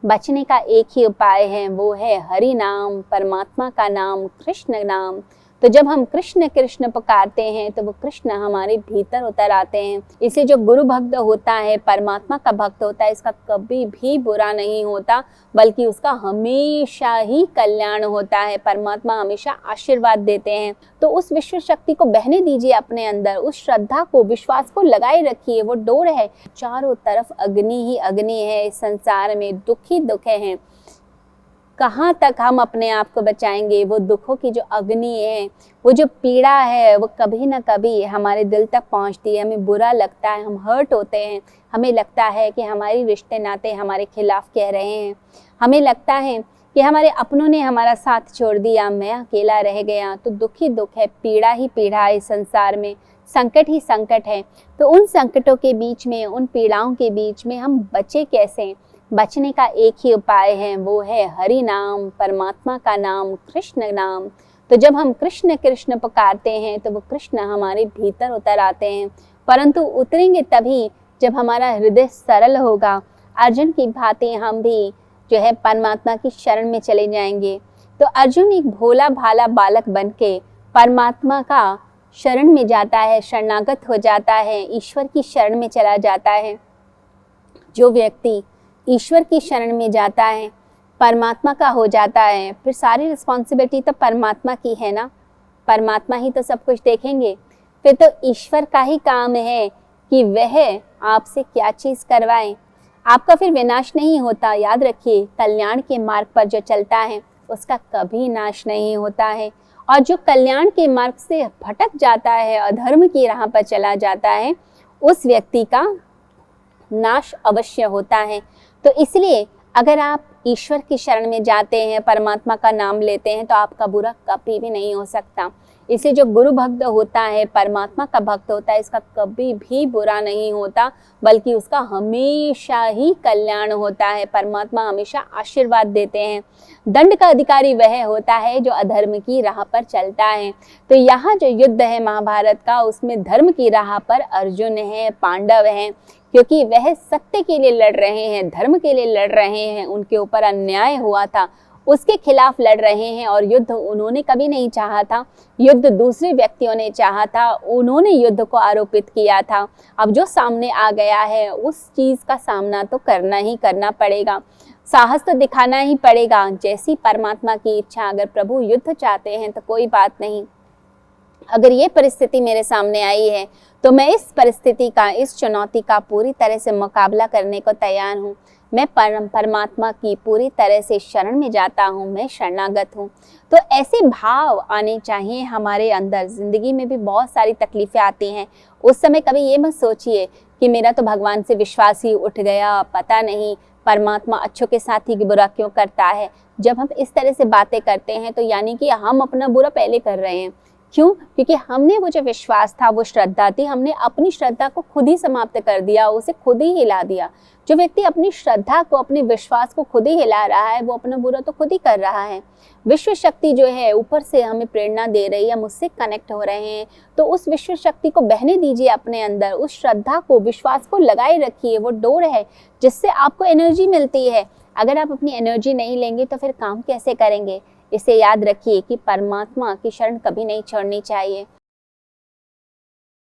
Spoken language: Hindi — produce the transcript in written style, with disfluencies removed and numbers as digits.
बचने का एक ही उपाय है, वो है हरि नाम, परमात्मा का नाम, कृष्ण नाम। तो जब हम कृष्ण कृष्ण पुकारते हैं तो वो कृष्ण हमारे भीतर उतर आते हैं। इसे जो गुरु भक्त होता है, परमात्मा का भक्त होता है, इसका कभी भी बुरा नहीं होता, बल्कि उसका हमेशा ही कल्याण होता है। परमात्मा हमेशा आशीर्वाद देते हैं। तो उस विश्व शक्ति को बहने दीजिए अपने अंदर, उस श्रद्धा को, विश्वास को लगाए रखिए। वो डोर है, चारों तरफ अग्नि ही अग्नि है। इस संसार में दुख ही दुख है। कहाँ तक हम अपने आप को बचाएंगे? वो दुखों की जो अग्नि है, वो जो पीड़ा है, वो कभी ना कभी हमारे दिल तक पहुँचती है। हमें बुरा लगता है, हम हर्ट होते हैं। हमें लगता है कि हमारी रिश्ते नाते हमारे खिलाफ कह रहे हैं। हमें लगता है कि हमारे अपनों ने हमारा साथ छोड़ दिया, मैं अकेला रह गया। तो दुख ही दुख है, पीड़ा ही पीड़ा है। इस संसार में संकट ही संकट है। तो उन संकटों के बीच में, उन पीड़ाओं के बीच में हम बचे कैसे? बचने का एक ही उपाय है, वो है हरि नाम, परमात्मा का नाम, कृष्ण नाम। तो जब हम कृष्ण कृष्ण पुकारते हैं तो वो कृष्ण हमारे भीतर उतर आते हैं। परंतु उतरेंगे तभी जब हमारा हृदय सरल होगा। अर्जुन की भांति हम भी जो है परमात्मा की शरण में चले जाएंगे। तो अर्जुन एक भोला भाला बालक बनके परमात्मा का शरण में जाता है, शरणागत हो जाता है, ईश्वर की शरण में चला जाता है। जो व्यक्ति ईश्वर की शरण में जाता है, परमात्मा का हो जाता है, फिर सारी रिस्पॉन्सिबिलिटी तो परमात्मा की है ना। परमात्मा ही तो सब कुछ देखेंगे। फिर तो ईश्वर का ही काम है कि वह आपसे क्या चीज़ करवाए। आपका फिर विनाश नहीं होता। याद रखिए, कल्याण के मार्ग पर जो चलता है उसका कभी नाश नहीं होता है। और जो कल्याण के मार्ग से भटक जाता है, अधर्म की राह पर चला जाता है, उस व्यक्ति का नाश अवश्य होता है। तो इसलिए अगर आप ईश्वर की शरण में जाते हैं, परमात्मा का नाम लेते हैं, तो आपका बुरा कभी भी नहीं हो सकता। इसे जो गुरु भक्त होता है, परमात्मा का भक्त होता है, इसका कभी भी बुरा नहीं होता, बल्कि उसका हमेशा ही कल्याण होता है। परमात्मा हमेशा आशीर्वाद देते हैं। दंड का अधिकारी वह होता है जो अधर्म की राह पर चलता है। तो यहाँ जो युद्ध है महाभारत का, उसमें धर्म की राह पर अर्जुन है, पांडव हैं, क्योंकि वह सत्य के लिए लड़ रहे हैं, धर्म के लिए लड़ रहे हैं। उनके ऊपर अन्याय हुआ था, उसके खिलाफ लड़ रहे हैं। और युद्ध उन्होंने कभी नहीं चाहा था, युद्ध दूसरे व्यक्तियों ने चाहा था, उन्होंने युद्ध को आरोपित किया था। अब जो सामने आ गया है, उस चीज़ का सामना तो करना ही करना पड़ेगा, साहस तो दिखाना ही पड़ेगा। जैसी परमात्मा की इच्छा। अगर प्रभु युद्ध चाहते हैं तो कोई बात नहीं। अगर ये परिस्थिति मेरे सामने आई है तो मैं इस परिस्थिति का, इस चुनौती का पूरी तरह से मुकाबला करने को तैयार हूँ। मैं परमात्मा की पूरी तरह से शरण में जाता हूँ, मैं शरणागत हूँ। तो ऐसे भाव आने चाहिए हमारे अंदर। ज़िंदगी में भी बहुत सारी तकलीफ़ें आती हैं, उस समय कभी ये मत सोचिए कि मेरा तो भगवान से विश्वास ही उठ गया, पता नहीं परमात्मा अच्छों के साथ ही बुरा क्यों करता है। जब हम इस तरह से बातें करते हैं तो यानी कि हम अपना बुरा पहले कर रहे हैं। क्यों? क्योंकि हमने वो जो विश्वास था, वो श्रद्धा थी, हमने अपनी श्रद्धा को खुद ही समाप्त कर दिया, उसे खुद ही हिला दिया। जो व्यक्ति अपनी श्रद्धा को, अपने विश्वास को खुद ही हिला रहा है, वो अपना बुरा तो खुद ही कर रहा है। विश्व शक्ति जो है ऊपर से हमें प्रेरणा दे रही है, मुझसे कनेक्ट हो रहे हैं। तो उस विश्व शक्ति को बहने दीजिए अपने अंदर, उस श्रद्धा को, विश्वास को लगाए रखिए। वो डोर है जिससे आपको एनर्जी मिलती है। अगर आप अपनी एनर्जी नहीं लेंगे तो फिर काम कैसे करेंगे? इसे याद रखिए कि परमात्मा की शरण कभी नहीं छोड़नी चाहिए।